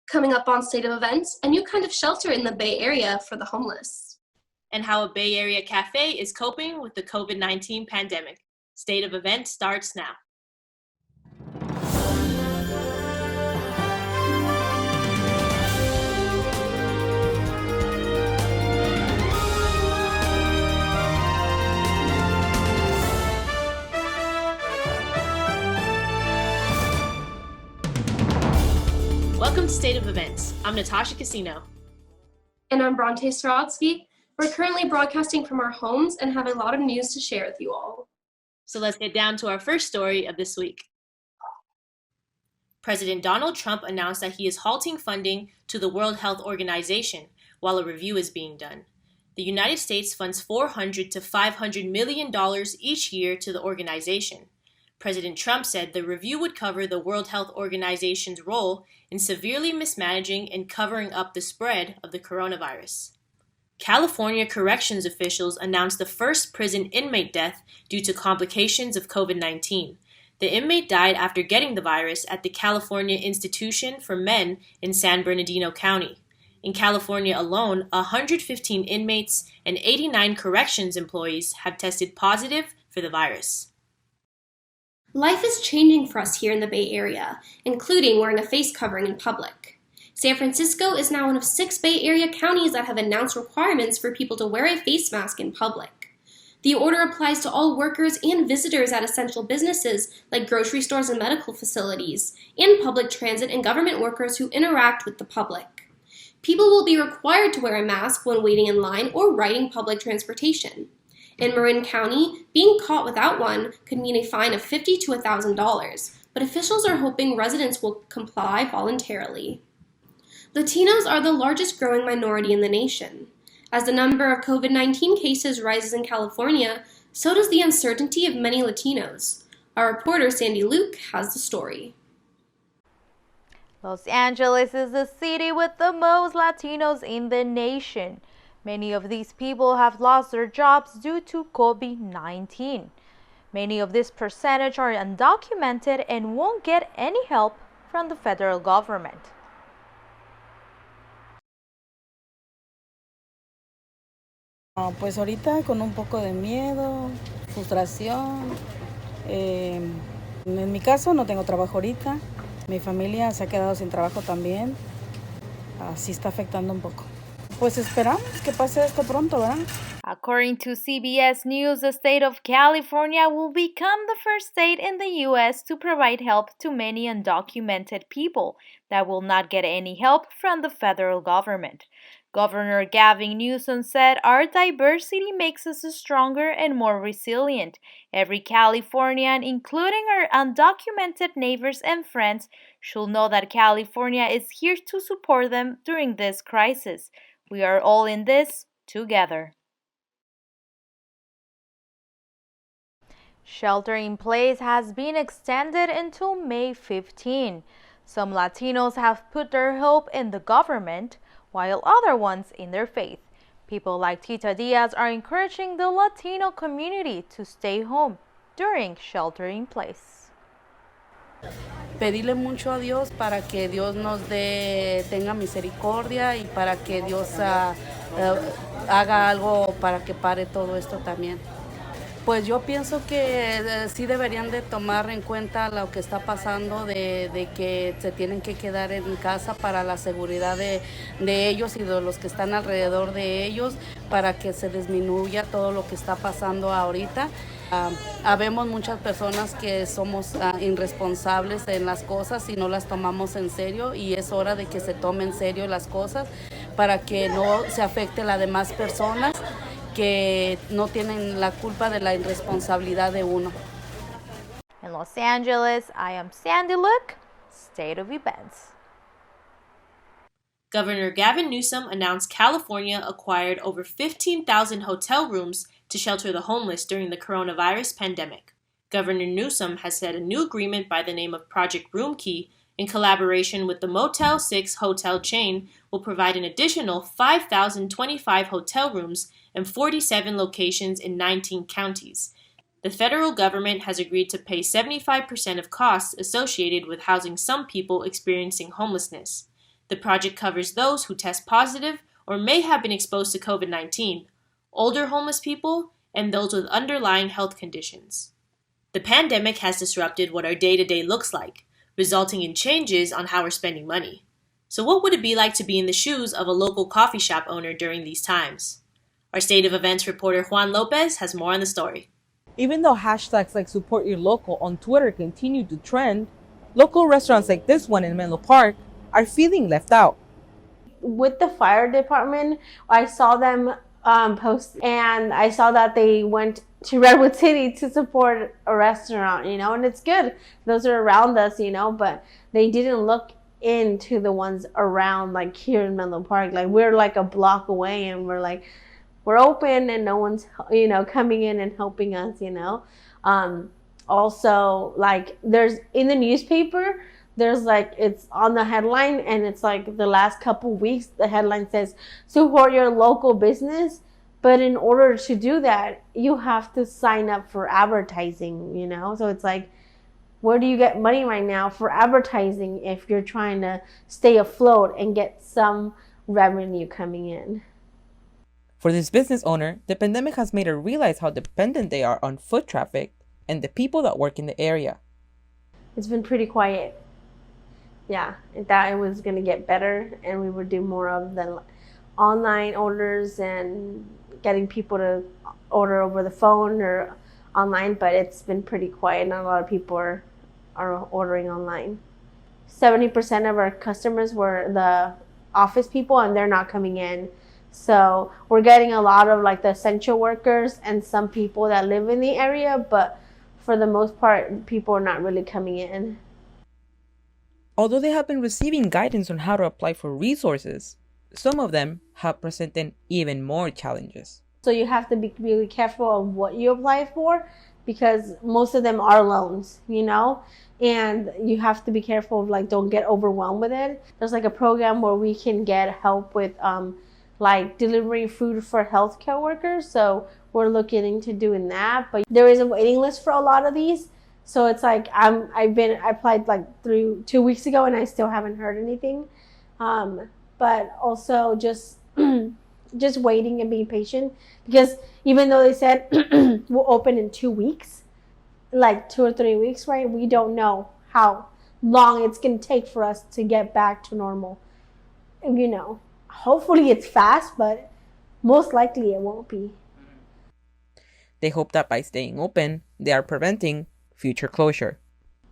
Coming up on State of Events, a new kind of shelter in the Bay Area for the homeless. And how a Bay Area cafe is coping with the COVID-19 pandemic. State of Events starts now. Welcome to State of Events. I'm Natasha Casino. And I'm Bronte Sorotsky. We're currently broadcasting from our homes and have a lot of news to share with you all. So let's get down to our first story of this week. President Donald Trump announced that he is halting funding to the World Health Organization while a review is being done. The United States funds $400 to $500 million each year to the organization. President Trump said the review would cover the World Health Organization's role in severely mismanaging and covering up the spread of the coronavirus. California corrections officials announced the first prison inmate death due to complications of COVID-19. The inmate died after getting the virus at the California Institution for Men in San Bernardino County. In California alone, 115 inmates and 89 corrections employees have tested positive for the virus. Life is changing for us here in the Bay Area, including wearing a face covering in public. San Francisco is now one of 6 Bay Area counties that have announced requirements for people to wear a face mask in public. The order applies to all workers and visitors at essential businesses like grocery stores and medical facilities, and public transit and government workers who interact with the public. People will be required to wear a mask when waiting in line or riding public transportation. In Marin County, being caught without one could mean a fine of $50 to $1,000, but officials are hoping residents will comply voluntarily. Latinos are the largest growing minority in the nation. As the number of COVID-19 cases rises in California, so does the uncertainty of many Latinos. Our reporter Sandy Luke has the story. Los Angeles is the city with the most Latinos in the nation. Many of these people have lost their jobs due to COVID-19. Many of this percentage are undocumented and won't get any help from the federal government. Pues ahorita con un poco de miedo, frustración. En mi caso no tengo trabajo ahorita. Mi familia se ha quedado sin trabajo también. Así está afectando un poco. Pues esperamos que pase esto pronto, ¿verdad? According to CBS News, the state of California will become the first state in the U.S. to provide help to many undocumented people that will not get any help from the federal government. Governor Gavin Newsom said, "Our diversity makes us stronger and more resilient. Every Californian, including our undocumented neighbors and friends, should know that California is here to support them during this crisis. We are all in this together." Shelter in place has been extended until May 15. Some Latinos have put their hope in the government, while other ones in their faith. People like Tita Diaz are encouraging the Latino community to stay home during shelter in place. Pedirle mucho a Dios para que Dios nos tenga misericordia y para que Dios haga algo para que pare todo esto también. Pues yo pienso que sí deberían de tomar en cuenta lo que está pasando de que se tienen que quedar en casa para la seguridad de ellos y de los que están alrededor de ellos, para que se disminuya todo lo que está pasando ahorita. Habemos muchas personas que somos irresponsables en las cosas y no las tomamos en serio, y es hora de que se tomen en serio las cosas para que no se afecte a las demás personas que no tienen la culpa de la irresponsabilidad de uno. In Los Angeles, I am Sandy Luke, State of Events. Governor Gavin Newsom announced California acquired over 15,000 hotel rooms to shelter the homeless during the coronavirus pandemic. Governor Newsom has said a new agreement by the name of Project Roomkey, in collaboration with the Motel 6 hotel chain, will provide an additional 5,025 hotel rooms and 47 locations in 19 counties. The federal government has agreed to pay 75% of costs associated with housing some people experiencing homelessness. The project covers those who test positive or may have been exposed to COVID-19, older homeless people, and those with underlying health conditions. The pandemic has disrupted what our day-to-day looks like, resulting in changes on how we're spending money. So what would it be like to be in the shoes of a local coffee shop owner during these times? Our State of Events reporter Juan Lopez has more on the story. Even though hashtags like support your local on Twitter continue to trend, local restaurants like this one in Menlo Park are feeling left out. With the fire department, I saw them post, and I saw that they went to Redwood City to support a restaurant, and it's good. Those are around us, but they didn't look into the ones around, like here in Menlo Park. Like, we're like a block away, and we're open, and no one's, coming in and helping us, Also, like, there's in the newspaper, there's like, it's on the headline, and it's like the last couple weeks, the headline says, support your local business. But in order to do that, you have to sign up for advertising, So it's like, where do you get money right now for advertising if you're trying to stay afloat and get some revenue coming in? For this business owner, the pandemic has made her realize how dependent they are on foot traffic and the people that work in the area. It's been pretty quiet. Yeah, I thought it was going to get better, and we would do more of the online orders and getting people to order over the phone or online, but it's been pretty quiet. Not a lot of people are ordering online. 70% of our customers were the office people, and they're not coming in. So we're getting a lot of like the essential workers and some people that live in the area, but for the most part, people are not really coming in. Although they have been receiving guidance on how to apply for resources, some of them have presented even more challenges. So you have to be really careful of what you apply for, because most of them are loans, and you have to be careful of like, don't get overwhelmed with it. There's like a program where we can get help with like delivering food for healthcare workers. So we're looking into doing that, but there is a waiting list for a lot of these. So it's like I applied like 2 weeks ago, and I still haven't heard anything. But also just waiting and being patient, because even though they said we'll open in 2 weeks, like 2 or 3 weeks, right? We don't know how long it's going to take for us to get back to normal. Hopefully it's fast, but most likely it won't be. They hope that by staying open, they are preventing future closure.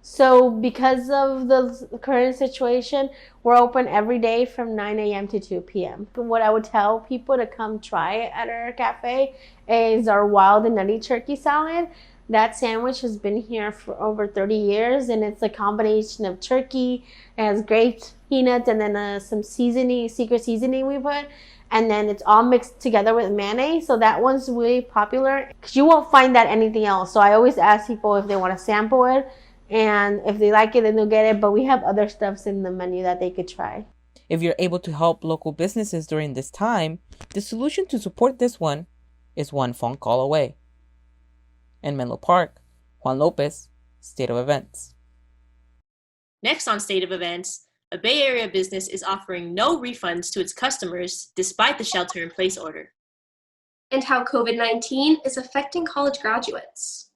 So because of the current situation, we're open every day from 9 a.m. to 2 p.m. What I would tell people to come try at our cafe is our wild and nutty turkey salad. That sandwich has been here for over 30 years, and it's a combination of turkey, it has grapes, peanuts, and then some secret seasoning we put. And then it's all mixed together with mayonnaise. So that one's really popular, because you won't find that anything else. So I always ask people if they want to sample it, and if they like it, then they'll get it. But we have other stuffs in the menu that they could try. If you're able to help local businesses during this time, the solution to support this one is one phone call away. In Menlo Park, Juan Lopez, State of Events. Next on State of Events, a Bay Area business is offering no refunds to its customers despite the shelter-in-place order. And how COVID-19 is affecting college graduates.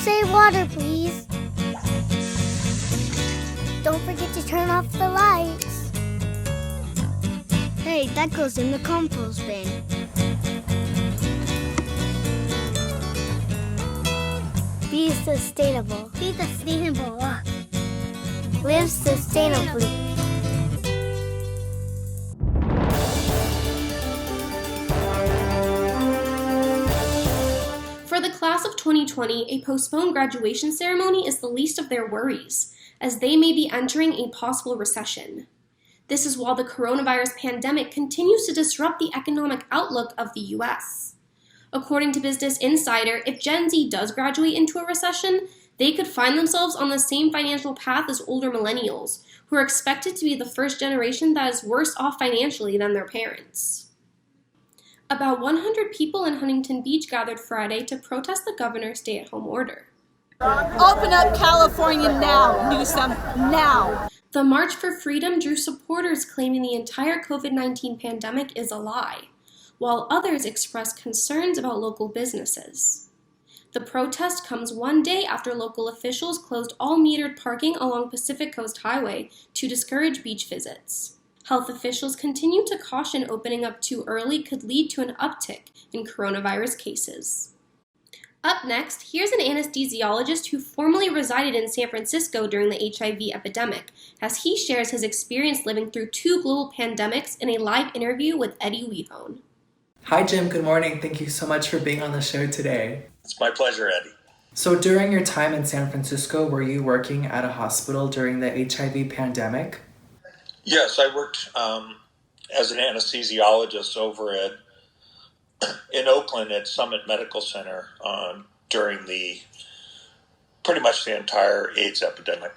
save water, please. Don't forget to turn off the lights. Hey, that goes in the compost bin. Be sustainable. Be sustainable. Live sustainably. For the class of 2020, a postponed graduation ceremony is the least of their worries, as they may be entering a possible recession. This is while the coronavirus pandemic continues to disrupt the economic outlook of the U.S. According to Business Insider, if Gen Z does graduate into a recession, they could find themselves on the same financial path as older millennials, who are expected to be the first generation that is worse off financially than their parents. About 100 people in Huntington Beach gathered Friday to protest the governor's stay-at-home order. Open up California now, Newsom, now! The March for Freedom drew supporters claiming the entire COVID-19 pandemic is a lie, while others expressed concerns about local businesses. The protest comes one day after local officials closed all metered parking along Pacific Coast Highway to discourage beach visits. Health officials continue to caution opening up too early could lead to an uptick in coronavirus cases. Up next, here's an anesthesiologist who formerly resided in San Francisco during the HIV epidemic, as he shares his experience living through 2 global pandemics in a live interview with Eddie Weehone. Hi, Jim. Good morning. Thank you so much for being on the show today. It's my pleasure, Eddie. So during your time in San Francisco, were you working at a hospital during the HIV pandemic? Yes, I worked as an anesthesiologist over in Oakland at Summit Medical Center during pretty much the entire AIDS epidemic.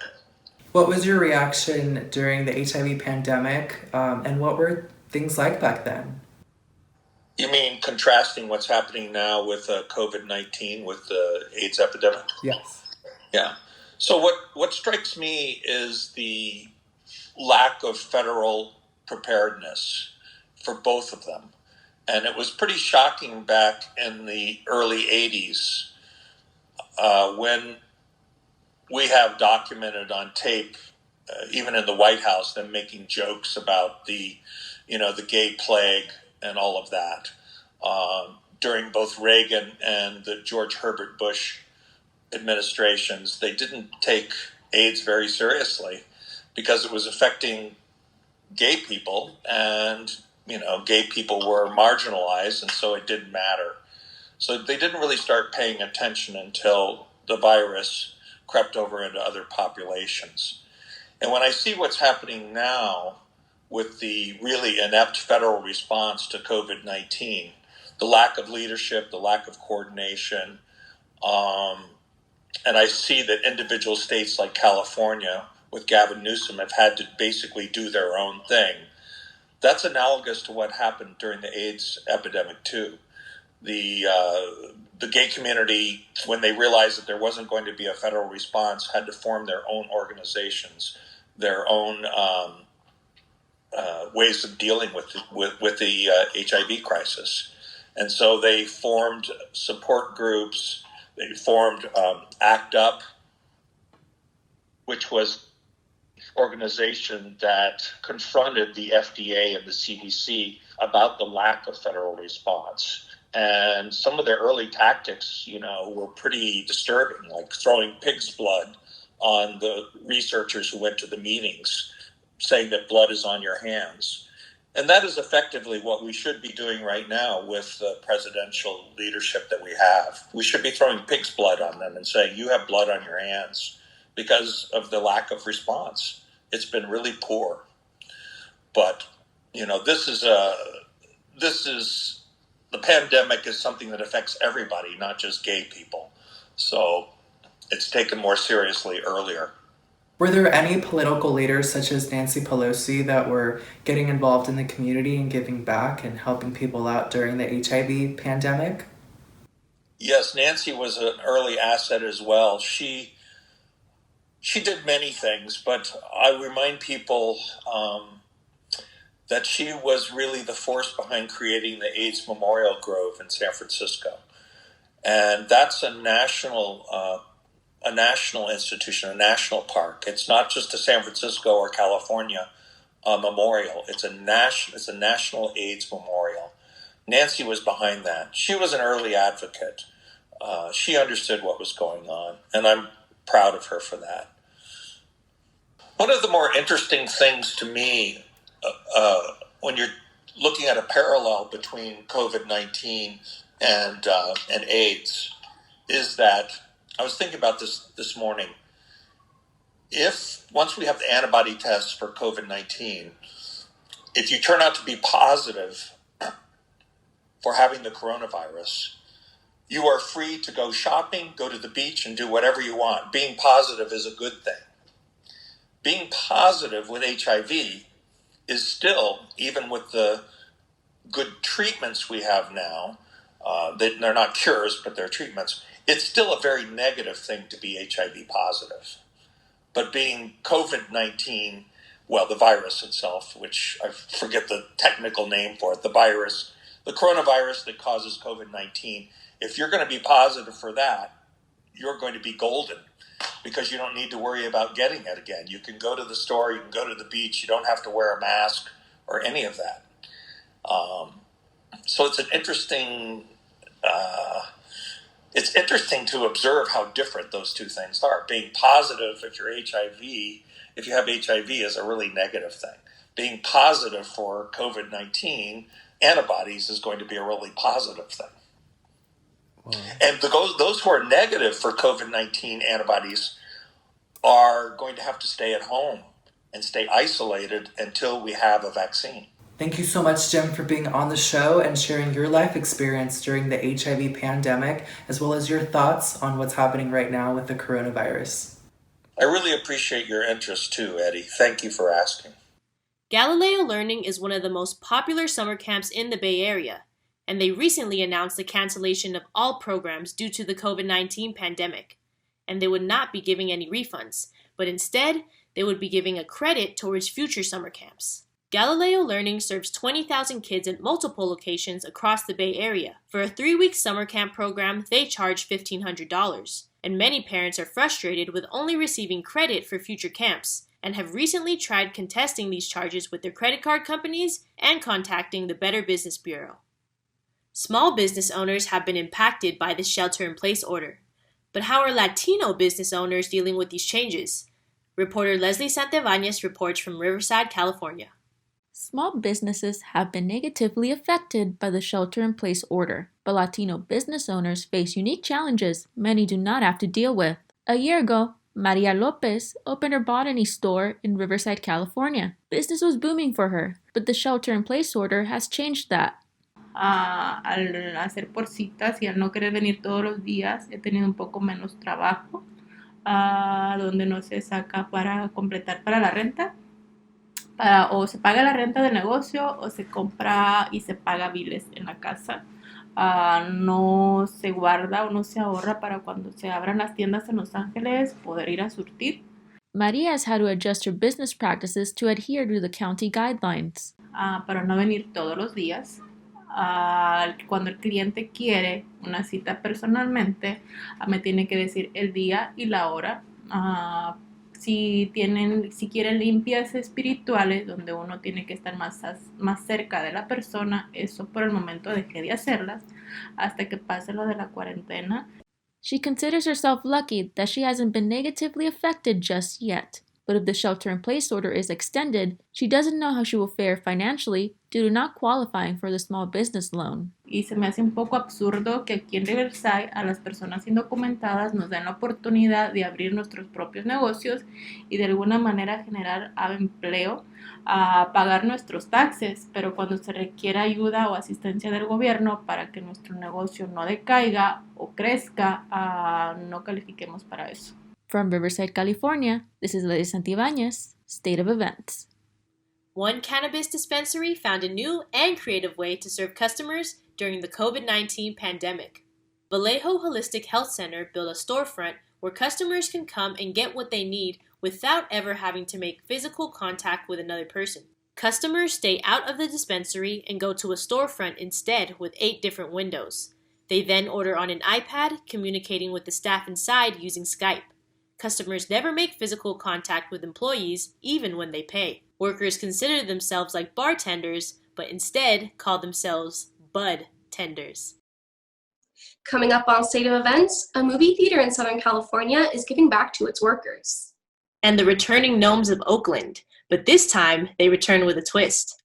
What was your reaction during the HIV pandemic, and what were things like back then? You mean contrasting what's happening now with COVID-19 with the AIDS epidemic? Yes. Yeah. So what strikes me is the lack of federal preparedness for both of them. And it was pretty shocking back in the early 80s when we have documented on tape, even in the White House, them making jokes about the gay plague and all of that during both Reagan and the George Herbert Bush administrations. They didn't take AIDS very seriously because it was affecting gay people, and gay people were marginalized, and so it didn't matter. So they didn't really start paying attention until the virus crept over into other populations. And when I see what's happening now with the really inept federal response to COVID-19, the lack of leadership, the lack of coordination, and I see that individual states like California with Gavin Newsom have had to basically do their own thing. That's analogous to what happened during the AIDS epidemic too. The gay community, when they realized that there wasn't going to be a federal response, had to form their own organizations, their own ways of dealing with the HIV crisis. And so they formed support groups. They formed ACT UP, which was organization that confronted the FDA and the CDC about the lack of federal response. And some of their early tactics, were pretty disturbing, like throwing pig's blood on the researchers who went to the meetings, saying that blood is on your hands. And that is effectively what we should be doing right now with the presidential leadership that we have. We should be throwing pig's blood on them and saying, you have blood on your hands because of the lack of response. It's been really poor. But, this is the pandemic is something that affects everybody, not just gay people. So it's taken more seriously earlier. Were there any political leaders such as Nancy Pelosi that were getting involved in the community and giving back and helping people out during the HIV pandemic? Yes, Nancy was an early asset as well. She did many things, but I remind people that she was really the force behind creating the AIDS Memorial Grove in San Francisco. And that's a national a national institution, a national park. It's not just a San Francisco or California memorial. It's a national AIDS memorial. Nancy was behind that. She was an early advocate. She understood what was going on, and I'm proud of her for that. One of the more interesting things to me when you're looking at a parallel between COVID-19 and AIDS is that I was thinking about this morning. If once we have the antibody tests for COVID-19, if you turn out to be positive for having the coronavirus, you are free to go shopping, go to the beach, and do whatever you want. Being positive is a good thing. Being positive with HIV is still, even with the good treatments we have now, they're not cures, but they're treatments, it's still a very negative thing to be HIV positive. But being COVID-19, well, the virus itself, which I forget the technical name for it, the coronavirus that causes COVID-19, if you're going to be positive for that, you're going to be golden because you don't need to worry about getting it again. You can go to the store, you can go to the beach, you don't have to wear a mask or any of that. So it's interesting to observe how different those two things are. Being positive if you have HIV is a really negative thing. Being positive for COVID-19 antibodies is going to be a really positive thing. Wow. And those who are negative for COVID-19 antibodies are going to have to stay at home and stay isolated until we have a vaccine. Thank you so much, Jim, for being on the show and sharing your life experience during the HIV pandemic, as well as your thoughts on what's happening right now with the coronavirus. I really appreciate your interest too, Eddie. Thank you for asking. Galileo Learning is one of the most popular summer camps in the Bay Area, and they recently announced the cancellation of all programs due to the COVID-19 pandemic. And they would not be giving any refunds, but instead, they would be giving a credit towards future summer camps. Galileo Learning serves 20,000 kids at multiple locations across the Bay Area. For a 3-week summer camp program, they charge $1,500. And many parents are frustrated with only receiving credit for future camps, and have recently tried contesting these charges with their credit card companies and contacting the Better Business Bureau. Small business owners have been impacted by the shelter-in-place order. But how are Latino business owners dealing with these changes? Reporter Leslie Santibanez reports from Riverside, California. Small businesses have been negatively affected by the shelter-in-place order, but Latino business owners face unique challenges many do not have to deal with. A year ago, Maria Lopez opened her botany store in Riverside, California. Business was booming for her, but the shelter-in-place order has changed that. Al hacer por citas y al no querer venir todos los días, he tenido un poco menos trabajo, donde no se saca para completar para la renta. O se paga la renta del negocio o se compra y se paga biles en la casa. No se guarda o no se ahorra para cuando se abran las tiendas en Los Ángeles poder ir a surtir. Maria has had to adjust her business practices to adhere to the county guidelines. Para no venir todos los días. Cuando el cliente quiere una cita personalmente, me tiene que decir el día y la hora. Si quieren limpias espirituales, donde uno tiene que estar más cerca de la persona, eso por el momento dejé de hacerlas hasta que pase lo de la cuarentena. She considers herself lucky that she hasn't been negatively affected just yet. But if the shelter-in-place order is extended, she doesn't know how she will fare financially due to not qualifying for the small business loan. Y se me hace un poco absurdo que aquí en Riverside a las personas indocumentadas nos den la oportunidad de abrir nuestros propios negocios y de alguna manera generar empleo, pagar nuestros taxes, pero cuando se requiera ayuda o asistencia del gobierno para que nuestro negocio no decaiga o crezca, no califiquemos para eso. From Riverside, California, this is Leslie Santibanez, State of Events. One cannabis dispensary found a new and creative way to serve customers during the COVID-19 pandemic. Vallejo Holistic Health Center built a storefront where customers can come and get what they need without ever having to make physical contact with another person. Customers stay out of the dispensary and go to a storefront instead with 8 different windows. They then order on an iPad, communicating with the staff inside using Skype. Customers never make physical contact with employees, even when they pay. Workers consider themselves like bartenders, but instead call themselves bud tenders. Coming up on State of Events, a movie theater in Southern California is giving back to its workers. And the returning gnomes of Oakland, but this time they return with a twist.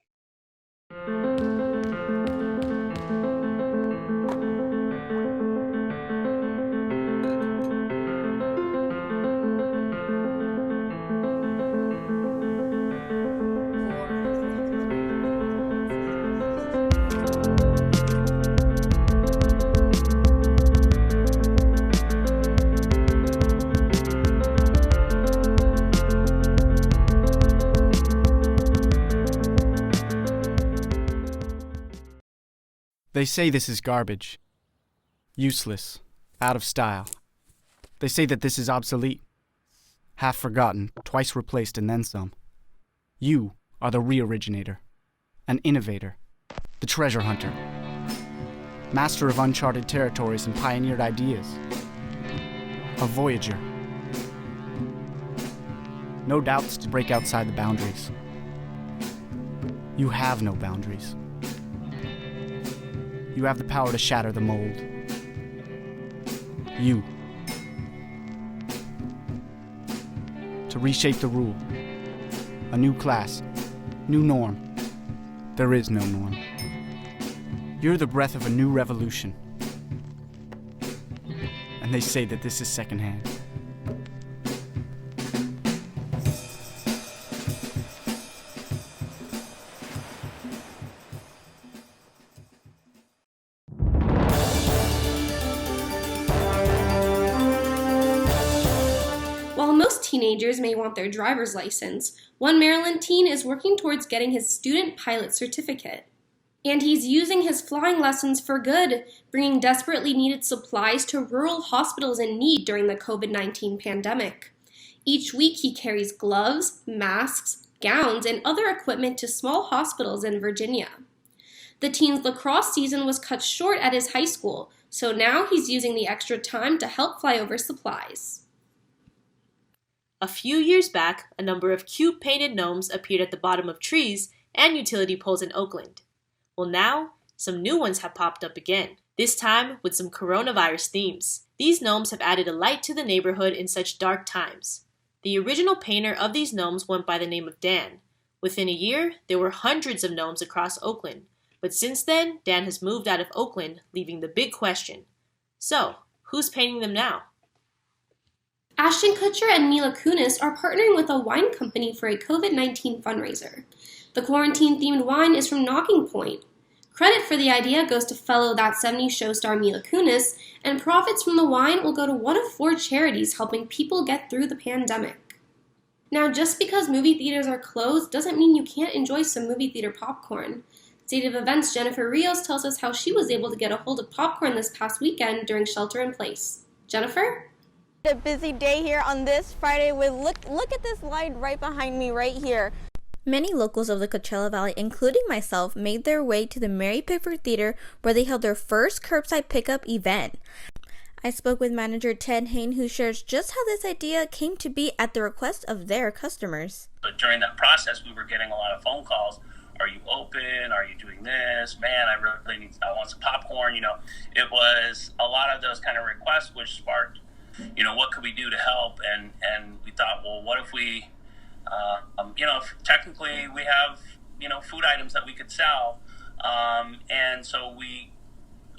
They say this is garbage. Useless. Out of style. They say that this is obsolete. Half forgotten, twice replaced, and then some. You are the re-originator. An innovator. The treasure hunter. Master of uncharted territories and pioneered ideas. A voyager. No doubts to break outside the boundaries. You have no boundaries. You have the power to shatter the mold. You. To reshape the rule. A new class. New norm. There is no norm. You're the breath of a new revolution. And they say that this is secondhand. While most teenagers may want their driver's license, one Maryland teen is working towards getting his student pilot certificate. And he's using his flying lessons for good, bringing desperately needed supplies to rural hospitals in need during the COVID-19 pandemic. Each week he carries gloves, masks, gowns, and other equipment to small hospitals in Virginia. The teen's lacrosse season was cut short at his high school, so now he's using the extra time to help fly over supplies. A few years back, a number of cute painted gnomes appeared at the bottom of trees and utility poles in Oakland. Well, now, some new ones have popped up again, this time with some coronavirus themes. These gnomes have added a light to the neighborhood in such dark times. The original painter of these gnomes went by the name of Dan. Within a year, there were hundreds of gnomes across Oakland, but since then, Dan has moved out of Oakland, leaving the big question. So, who's painting them now? Ashton Kutcher and Mila Kunis are partnering with a wine company for a COVID-19 fundraiser. The quarantine-themed wine is from Knocking Point. Credit for the idea goes to fellow That 70s show star Mila Kunis, and profits from the wine will go to one of 4 charities helping people get through the pandemic. Now, just because movie theaters are closed doesn't mean you can't enjoy some movie theater popcorn. State of Events' Jennifer Rios tells us how she was able to get a hold of popcorn this past weekend during shelter-in-place. Jennifer? A busy day here on this Friday with look at this line right behind me right here. Many locals of the Coachella Valley, including myself, made their way to the Mary Pickford Theater where they held their first curbside pickup event. I spoke with manager Ted Hain, who shares just how this idea came to be at the request of their customers. But during that process, we were getting a lot of phone calls. Are you open? Are you doing this? Man, I want some popcorn. It was a lot of those kind of requests, which sparked, what could we do to help? And we thought, well, what if we, technically we have, food items that we could sell. And so we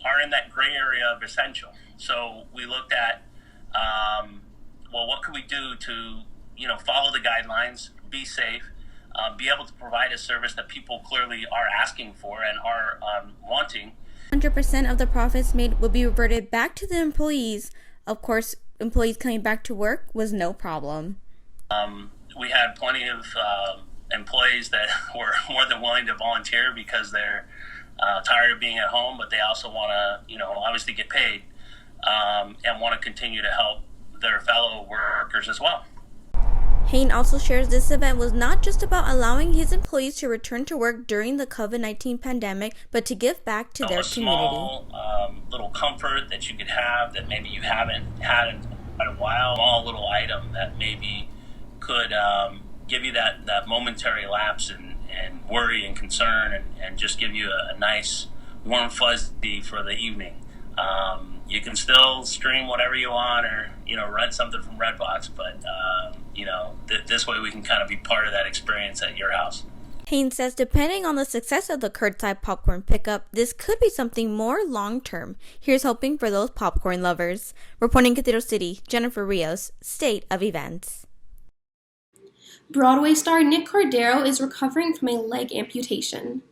are in that gray area of essential. So we looked at, what could we do to, follow the guidelines, be safe, be able to provide a service that people clearly are asking for and are wanting. 100% of the profits made would be reverted back to the employees. Of course, employees coming back to work was no problem. We had plenty of employees that were more than willing to volunteer because they're tired of being at home, but they also want to, obviously get paid and want to continue to help their fellow workers as well. Hain also shares this event was not just about allowing his employees to return to work during the COVID-19 pandemic, but to give back to their community. A small little comfort that you could have that maybe you haven't had a while. Small little item that maybe could give you that momentary lapse and worry and concern and just give you a nice warm fuzzy for the evening. You can still stream whatever you want or, rent something from Redbox, but, this way we can kind of be part of that experience at your house. Haynes says depending on the success of the curbside popcorn pickup, this could be something more long-term. Here's hoping for those popcorn lovers. Reporting Cathedral City, Jennifer Rios, State of Events. Broadway star Nick Cordero is recovering from a leg amputation.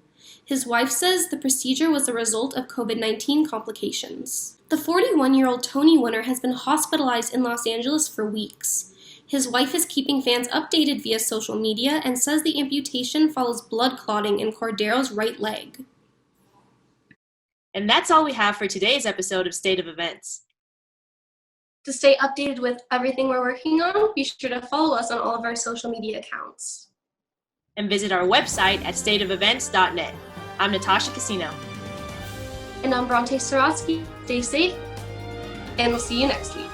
His wife says the procedure was the result of COVID-19 complications. The 41-year-old Tony winner has been hospitalized in Los Angeles for weeks. His wife is keeping fans updated via social media and says the amputation follows blood clotting in Cordero's right leg. And that's all we have for today's episode of State of Events. To stay updated with everything we're working on, be sure to follow us on all of our social media accounts. And visit our website at stateofevents.net. I'm Natasha Casino. And I'm Bronte Sorotsky. Stay safe, and we'll see you next week.